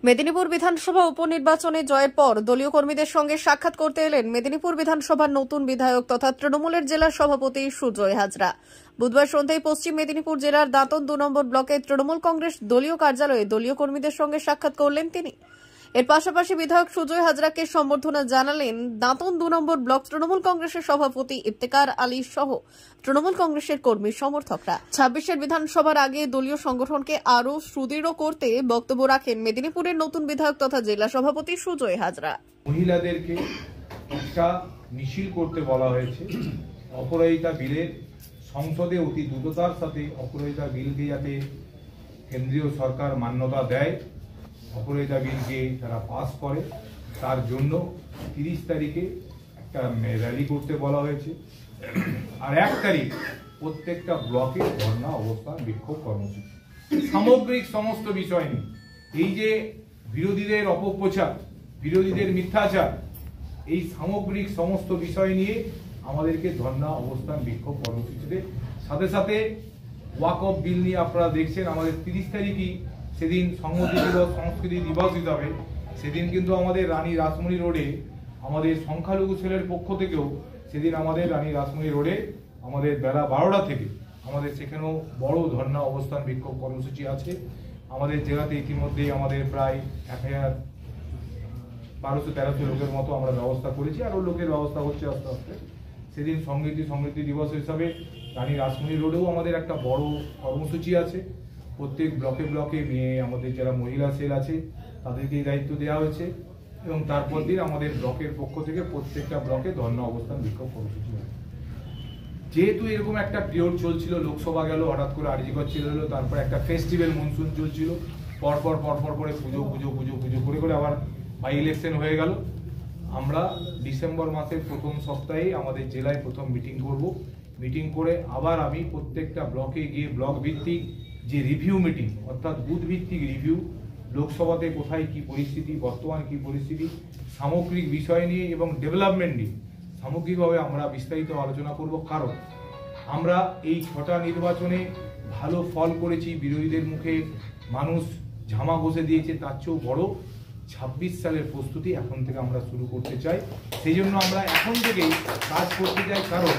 মেদিনীপুর বিধানসভা উপনির্বাচনে জয়ের পর দলীয় কর্মীদের সঙ্গে সাক্ষাৎ করতে এলেন মেদিনীপুর বিধানসভার নতুন বিধায়ক তথা তৃণমূলের জেলা সভাপতি সুজয় হাজরা। বুধবার সন্ধ্যায় পশ্চিম মেদিনীপুর জেলার দাঁতন 2 নম্বর ব্লকের তৃণমূল কংগ্রেস দলীয় কার্যালয়ে দলীয় কর্মীদের সঙ্গে সাক্ষাৎ করলেন তিনি। এর পাশাপাশি বিধায়ক সুজয় হাজরাকে সম্বর্ধনা জানালেন দাঁতন 2 নম্বর ব্লক তৃণমূল কংগ্রেসের সভাপতি ইফতেখার আলী সহ তৃণমূল কংগ্রেসের কর্মী সমর্থকরা। 26-এর বিধানসভার আগে দলীয় সংগঠনকে আরও সুদৃঢ় করতে বক্তব্য রাখেন মেদিনীপুরের নতুন বিধায়ক তথা জেলা সভাপতি সুজয় হাজরা। মহিলাদেরকে একটা মিছিল করতে বলা হয়েছে। অপরাজিতা বিলের সংসদে অতি দ্রুততার সাথে অপরাজিতা বিলকে যাতে কেন্দ্রীয় সরকার মান্যতা দেয়, অপরাজিতা বিলকে তারা পাস করে, তার জন্য 30 তারিখে একটা র্যালি করতে বলা হয়েছে। আর 1 তারিখ প্রত্যেকটা ব্লকে ধর্ণা অবস্থান বিক্ষোভ কর্মসূচি। সামগ্রিক সমস্ত বিষয় নিয়ে এই যে বিরোধীদের অপপ্রচার, বিরোধীদের মিথ্যাচার, এই সামগ্রিক সমস্ত বিষয় নিয়ে আমাদেরকে ধর্ণা অবস্থান বিক্ষোভ কর্মসূচিতে সাথে সাথে ওয়াকফ বিল নিয়ে আপনারা দেখছেন আমাদের 30 তারিখই সেদিন সংহতি দিবস, সংস্কৃতি দিবস হিসাবে সেদিন কিন্তু আমাদের রানী রাসমণি রোডে আমাদের সংখ্যালঘু ছেলের পক্ষ থেকেও সেদিন আমাদের রানী রাসমণি রোডে আমাদের বেলা 12টা থেকে আমাদের সেখানেও বড় ধর্ণা অবস্থান বিক্ষোভ কর্মসূচি আছে। আমাদের জেলাতে ইতিমধ্যে আমাদের প্রায় 1200-1300 লোকের মতো আমরা ব্যবস্থা করেছি, আরও লোকের ব্যবস্থা হচ্ছে আস্তে আস্তে। সেদিন সংহতি দিবস হিসাবে রানী রাসমণি রোডেও আমাদের একটা বড় কর্মসূচি আছে। প্রত্যেক ব্লকে ব্লকে আমাদের যারা মহিলা সেল আছে তাদেরকে এই দায়িত্ব দেওয়া হয়েছে এবং তারপর দিন আমাদের ব্লকের পক্ষ থেকে প্রত্যেকটা ব্লকে ধর্ণা অবস্থান বিক্ষোভ কর্মসূচি হবে। যেহেতু এরকম একটা পিরিয়ড চলছিল, লোকসভা গেল, হঠাৎ করে আরজিকর চলে এলো, তারপর একটা ফেস্টিভ্যাল মনসুন চলছিল, পরপর করে পুজো করে আবার বাই ইলেকশন হয়ে গেল। আমরা ডিসেম্বর মাসের প্রথম সপ্তাহে আমাদের জেলায় প্রথম মিটিং করব। মিটিং করে আবার আমি প্রত্যেকটা ব্লকে গিয়ে ব্লক ভিত্তিক যে রিভিউ মিটিং, অর্থাৎ বুথ ভিত্তিক রিভিউ, লোকসভাতে কোথায় কি পরিস্থিতি, বর্তমান কি পরিস্থিতি, সামগ্রিক বিষয় নিয়ে এবং ডেভেলপমেন্ট নিয়ে সামগ্রিকভাবে আমরা বিস্তারিত আলোচনা করব। কারণ আমরা এই 6টা নির্বাচনে ভালো ফল করেছি, বিরোধীদের মুখে মানুষ ঝামা ঘষে দিয়েছে, তার চেয়েও বড় 26 সালের প্রস্তুতি এখন থেকে আমরা শুরু করতে চাই। সেই জন্য আমরা এখন থেকেই কাজ করতে চাই। কারণ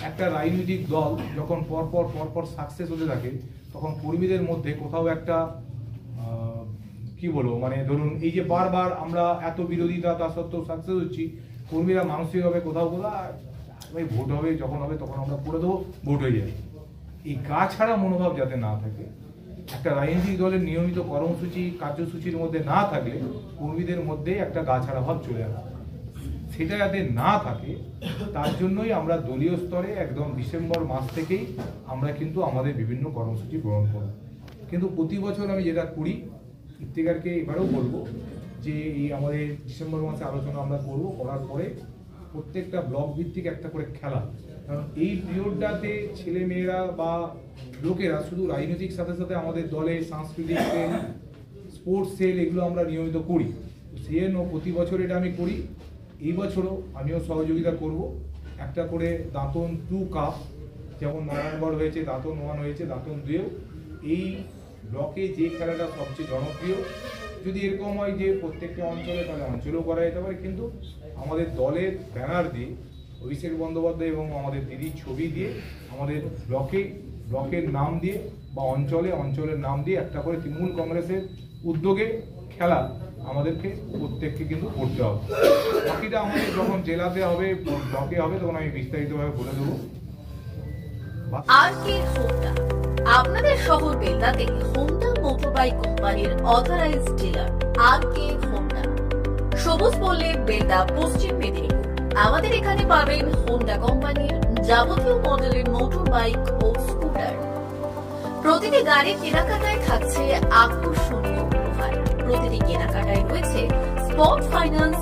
একটা রাজনৈতিক দল যখন পরপর সাকসেস হতে থাকে তখন কর্মীদের মধ্যে কোথাও একটা কি বলবো, মানে ধরুন এই যে বারবার আমরা এত বিরোধিতা তা সত্ত্বেও সাকসেস হচ্ছি, কর্মীরা মানসিকভাবে কোথাও ভোট হবে, যখন হবে তখন আমরা করে দেবো, ভোট হয়ে যাবে। এই গা ছাড়া মনোভাব যাতে না থাকে, একটা রাজনৈতিক দলের নিয়মিত কর্মসূচি কার্যসূচির মধ্যে না থাকলে কর্মীদের মধ্যে একটা গা ছাড়া ভাব চলে আসে, সেটা যাতে না থাকে তার জন্যই আমরা দলীয় স্তরে একদম ডিসেম্বর মাস থেকেই আমরা কিন্তু আমাদের বিভিন্ন কর্মসূচি গ্রহণ করব। কিন্তু প্রতি বছর আমি যেটা করি, ইফতেখারকে এবারেও বলবো যে এই আমাদের ডিসেম্বর মাসে আলোচনা আমরা করব, করার পরে প্রত্যেকটা ব্লক ভিত্তিক একটা করে খেলা। কারণ এই পিরিয়ডটাতে ছেলে মেয়েরা বা লোকেরা শুধু রাজনৈতিক সাথে সাথে আমাদের দলে সাংস্কৃতিক সেল, স্পোর্টস সেল, এগুলো আমরা নিয়মিত করি। সেই জন্য প্রতি বছর এটা আমি করি। এই বছরও আমিও সহযোগিতা করব। একটা করে দাঁতন 2 কাপ, যেমন নারায়ণগড় হয়েছে, দাঁতন 1 হয়েছে, দাঁতন 2-এও এই ব্লকে যে খেলাটা সবচেয়ে জনপ্রিয়, যদি এরকম হয় যে প্রত্যেকটা অঞ্চলে, তাহলে অঞ্চলেও করা যেতে পারে। কিন্তু আমাদের দলের ব্যানার দিয়ে অভিষেক বন্দ্যোপাধ্যায় এবং আমাদের দিদির ছবি দিয়ে আমাদের ব্লকের নাম দিয়ে বা অঞ্চলের নাম দিয়ে একটা করে তৃণমূল কংগ্রেসের উদ্যোগে খেলা আমাদেরকে প্রত্যেককে কিন্তু করতে হবে। বাকিটা আমাদের যখন জেলাতে হবে, ব্লকে হবে, তখন আমি বিস্তারিতভাবে বলে দেবো। আপনাদের শহর বেলদাতে হোন্ডা মোটরবাইক কোম্পানির অথরাইজড ডিলার আরকে হোন্ডা, সবুজ পল্লী, বেলদা, পশ্চিম মেদিনীপুর। আমাদের এখানে পাবেন হোন্ডা কোম্পানির যাবতীয় মডেলের মোটর বাইক ও স্কুটার। প্রতিটি গাড়ির কেনাকাটায় থাকছে আকর্ষণীয় উপহার। প্রতিটি কেনাকাটায় রয়েছে স্পট ফাইন্যান্স,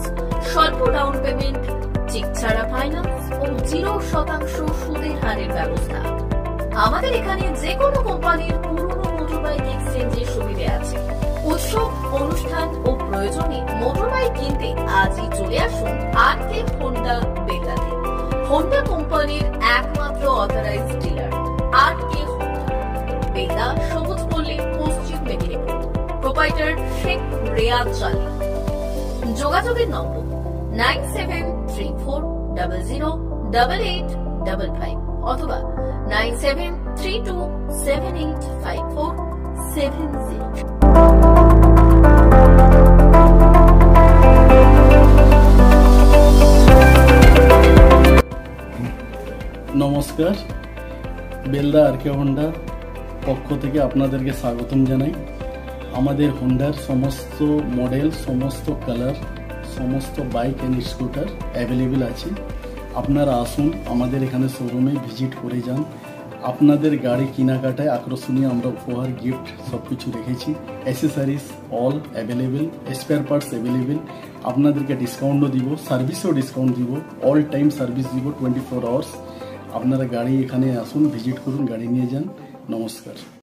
স্বল্প ডাউন পেমেন্ট, চেক ছাড়া ফাইন্যান্স ও 0% সুদের হারের ব্যবস্থা। আমাদের এখানে যে কোনো কোম্পানির পুরনো মোটরবাইক এক্সচেঞ্জের সুবিধা আছে। উৎসব, অনুষ্ঠান ও প্রয়োজনে মোটরবাইক কিনতে আজই চলে আসুন আরকে হোন্ডা বেলদাতে। হোন্ডা কোম্পানির একমাত্র অথরাইজড ডিলার আরকে হোন্ডা, বেলদা, সবুজ পল্লী, পশ্চিম মেদিনীপুর। প্রোপাইটার শেখ রেয়াদ চালি। যোগাযোগের নম্বর 9734008855 অথবা 9732785470। নমস্কার, বেলদা আরকে হোন্ডা পক্ষ থেকে আপনাদেরকে স্বাগতম জানাই। আমাদের হোন্ডার সমস্ত মডেল, সমস্ত কালার, সমস্ত বাইক অ্যান্ড স্কুটার অ্যাভেলেবেল আছে। আপনারা আসুন, আমাদের এখানে শোরুমে ভিজিট করে যান। আপনাদের গাড়ি কেনাকাটায় আকর্ষণীয় আমরা উপহার, গিফট সব কিছু রেখেছি। Accessories all available, spare parts available. আপনাদেরকে ডিসকাউন্টও দিব, সার্ভিসেও ডিসকাউন্ট দিব, অল টাইম সার্ভিস দিব 24 আওয়ার্স। আপনারা গাড়ি এখানে আসুন, ভিজিট করুন, গাড়ি নিয়ে যান। নমস্কার।